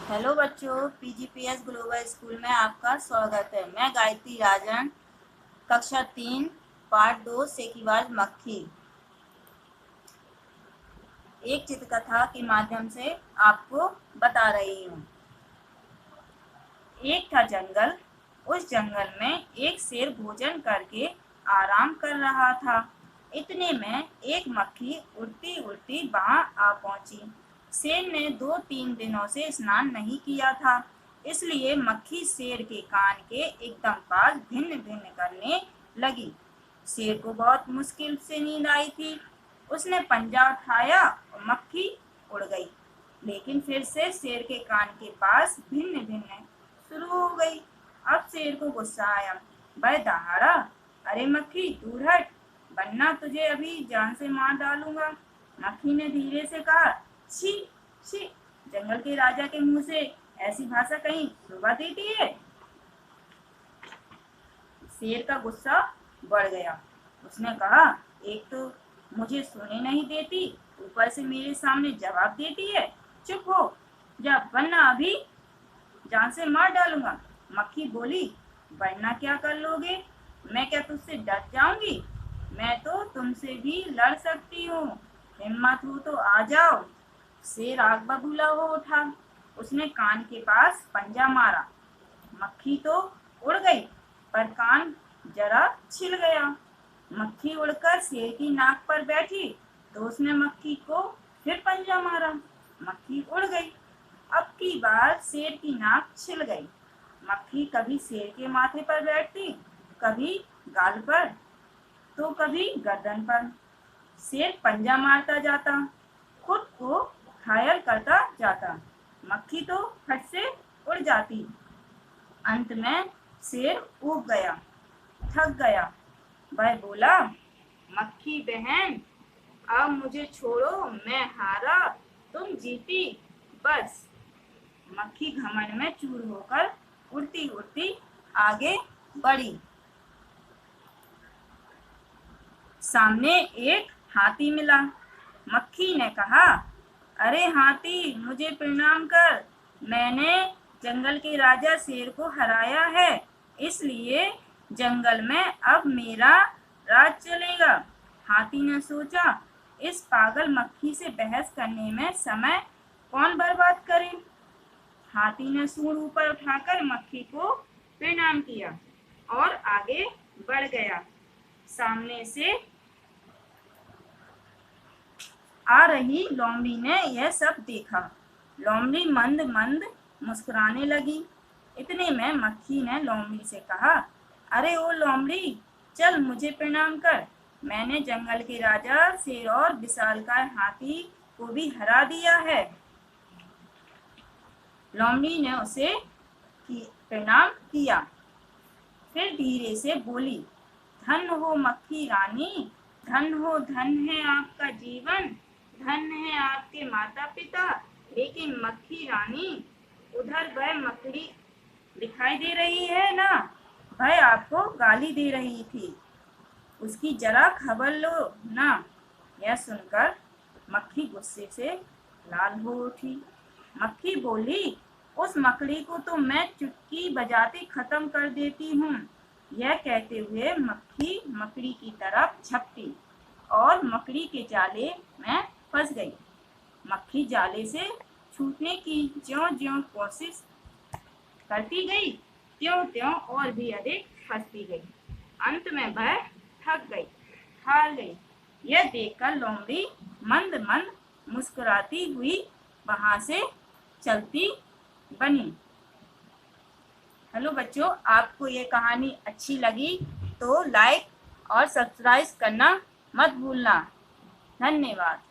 Hello बच्चों, पीजीपीएस global school में आपका स्वागत है। मैं गायत्री राजन, कक्षा 3 पार्ट 2 सेकीवाल मक्खी एक चित्रकथा के माध्यम से आपको बता रही हूँ। एक था जंगल। उस जंगल में एक शेर भोजन करके आराम कर रहा था। इतने में एक मक्खी उड़ती उड़ती वहां आ पहुंची। शेर ने 2-3 दिनों से स्नान नहीं किया था, इसलिए मक्खी शेर के कान के एकदम पास भिन्न भिन्न करने लगी। शेर को बहुत मुश्किल से नींद आई थी। उसने पंजा उठाया और मक्खी उड़ गई, लेकिन फिर से शेर के कान के पास भिन्न भिन्न शुरू हो गई। अब शेर को गुस्सा आया। वह दहाड़ा, अरे मक्खी दूर हट, वरना तुझे अभी जान से मार डालूंगा। मक्खी ने धीरे से कहा, छी छी, जंगल के राजा के मुंह से ऐसी भाषा कहीं शोभा देती है। शेर का गुस्सा बढ़ गया। उसने कहा, एक तो मुझे सोने नहीं देती, ऊपर से मेरे सामने जवाब देती है। चुप हो जा, वरना अभी जान से मार डालूंगा। मक्खी बोली, वरना क्या कर लोगे? मैं क्या तुझसे डर जाऊंगी? मैं तो तुमसे भी लड़ सकती हूँ। हिम्मत हो तो आ जाओ। शेर आग बबूला हो उठा। उसने कान के पास पंजा मारा। मक्खी तो उड़ गई, पर कान जरा छिल गया। मक्खी उड़कर शेर की नाक पर बैठी तो उसने मक्खी को फिर पंजा मारा। मक्खी उड़ गई। अब की बार शेर की नाक छिल गई। मक्खी कभी शेर के माथे पर बैठती, कभी गाल पर, तो कभी गर्दन पर। शेर पंजा मारता जाता, खुद को घायल करता जाता। मक्खी तो फट से उड़ जाती। अंत में शेर ऊब गया, थक गया। वह बोला, मक्खी बहन, अब मुझे छोड़ो, मैं हारा, तुम जीती। बस। मक्खी घमंड में चूर होकर उड़ती उड़ती आगे बढ़ी। सामने एक हाथी मिला। मक्खी ने कहा, अरे हाथी, मुझे प्रणाम कर। मैंने जंगल के राजा शेर को हराया है, इसलिए जंगल में अब मेरा राज चलेगा। हाथी ने सोचा, इस पागल मक्खी से बहस करने में समय कौन बर्बाद करे। हाथी ने सूंड ऊपर उठाकर मक्खी को प्रणाम किया और आगे बढ़ गया। सामने से आ रही लोमड़ी ने यह सब देखा। लोमड़ी मंद मंद मुस्कुराने लगी। इतने में मक्खी ने लोमड़ी से कहा, अरे ओ लोमड़ी, चल मुझे प्रणाम कर। मैंने जंगल के राजा शेर और विशालकाय हाथी को भी हरा दिया है। लोमड़ी ने उसे प्रणाम किया, फिर धीरे से बोली, धन हो मक्खी रानी, धन हो, धन है आपका जीवन, धन है आपके माता पिता। लेकिन मक्खी रानी, उधर वह मकड़ी दिखाई दे रही है ना, वह आपको गाली दे रही थी, उसकी जरा खबर लो ना। यह सुनकर मक्खी गुस्से से लाल हो उठी। मक्खी बोली, उस मकड़ी को तो मैं चुटकी बजाते खत्म कर देती हूँ। यह कहते हुए मक्खी मकड़ी की तरफ झपटी और मकड़ी के जाले में फंस गई। मक्खी जाले से छूटने की ज्यों-ज्यों कोशिश करती गई, त्यों-त्यों और भी अधिक फंसती गई। अंत में वह थक गई, हार गई। यह देखकर लोमड़ी मंद मंद मुस्कुराती हुई वहां से चलती बनी। हेलो बच्चों, आपको ये कहानी अच्छी लगी तो लाइक और सब्सक्राइब करना मत भूलना। धन्यवाद।